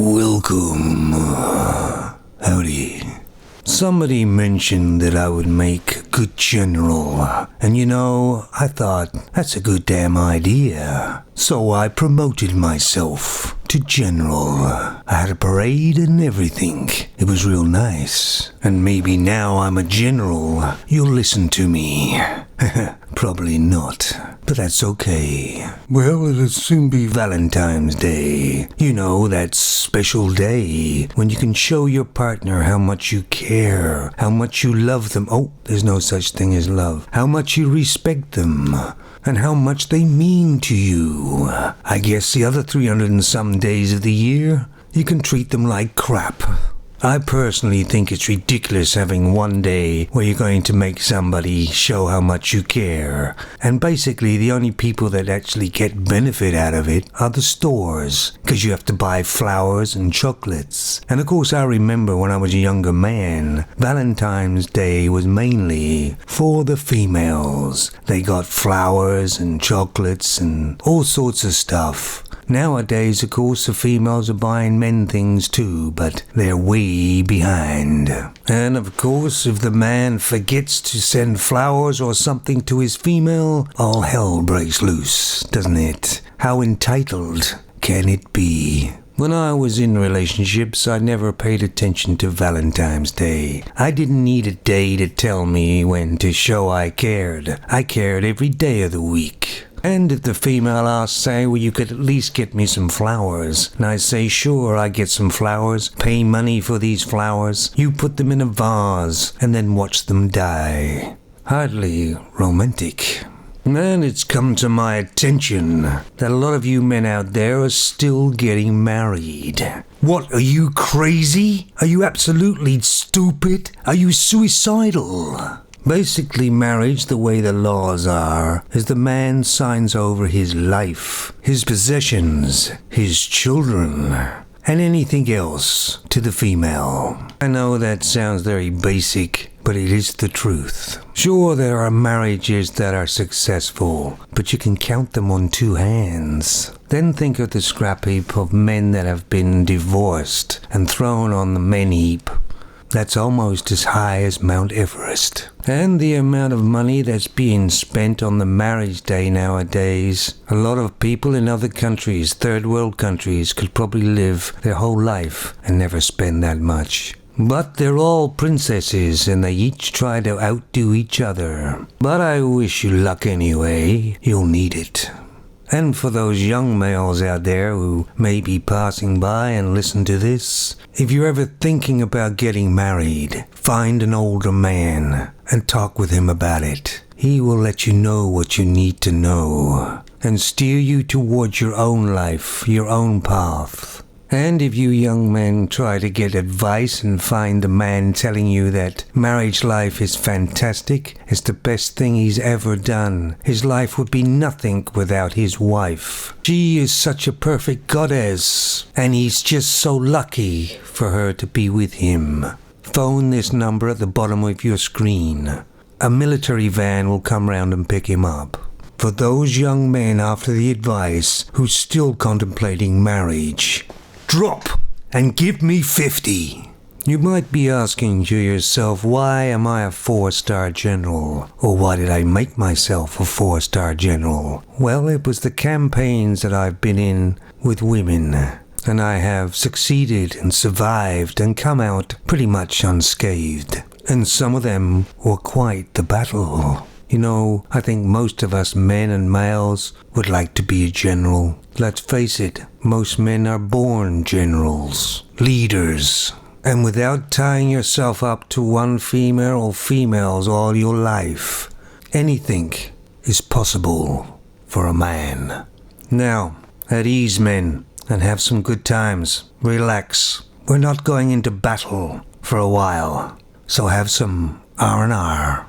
Welcome. Howdy. Somebody mentioned that I would make a good general, and I thought that's a good damn idea. So I promoted myself to general. I had a parade and everything. It was real nice. And maybe now I'm a general, you'll listen to me. Probably not, but that's okay. Well, it'll soon be Valentine's Day. You know, that special day when you can show your partner how much you care, how much you love them. Oh, there's no such thing as love. How much you respect them, and how much they mean to you. I guess the other 300 and some days of the year, you can treat them like crap. I personally think it's ridiculous having one day where you're going to make somebody show how much you care. And basically the only people that actually get benefit out of it are the stores, because you have to buy flowers and chocolates. And of course I remember when I was a younger man, Valentine's Day was mainly for the females. They got flowers and chocolates and all sorts of stuff. Nowadays, of course, the females are buying men things too, but they're way behind. And of course, if the man forgets to send flowers or something to his female, all hell breaks loose, doesn't it? How entitled can it be? When I was in relationships, I never paid attention to Valentine's Day. I didn't need a day to tell me when to show I cared. I cared every day of the week. And if the female asks, say, well, you could at least get me some flowers. And I say, sure, I get some flowers, pay money for these flowers. You put them in a vase and then watch them die. Hardly romantic. And it's come to my attention that a lot of you men out there are still getting married. What, are you crazy? Are you absolutely stupid? Are you suicidal? Basically, marriage, the way the laws are, is the man signs over his life, his possessions, his children, and anything else to the female. I know that sounds very basic, but it is the truth. Sure, there are marriages that are successful, but you can count them on two hands. Then think of the scrap heap of men that have been divorced and thrown on the men heap. That's almost as high as Mount Everest. And the amount of money that's being spent on the marriage day nowadays, a lot of people in other countries, third world countries, could probably live their whole life and never spend that much. But they're all princesses and they each try to outdo each other. But I wish you luck anyway. You'll need it. And for those young males out there who may be passing by and listen to this, if you're ever thinking about getting married, find an older man and talk with him about it. He will let you know what you need to know and steer you towards your own life, your own path. And if you young men try to get advice and find a man telling you that marriage life is fantastic, it's the best thing he's ever done, his life would be nothing without his wife. She is such a perfect goddess, and he's just so lucky for her to be with him. Phone this number at the bottom of your screen. A military van will come round and pick him up. For those young men after the advice who's still contemplating marriage, drop and give me 50. You might be asking to yourself, why am I a 4-star general? Or why did I make myself a 4-star general? Well, it was the campaigns that I've been in with women. And I have succeeded and survived and come out pretty much unscathed. And some of them were quite the battle. You know, I think most of us men and males would like to be a general. Let's face it, most men are born generals, leaders. And without tying yourself up to one female or females all your life, anything is possible for a man. Now, at ease, men, and have some good times. Relax. We're not going into battle for a while, so have some R&R.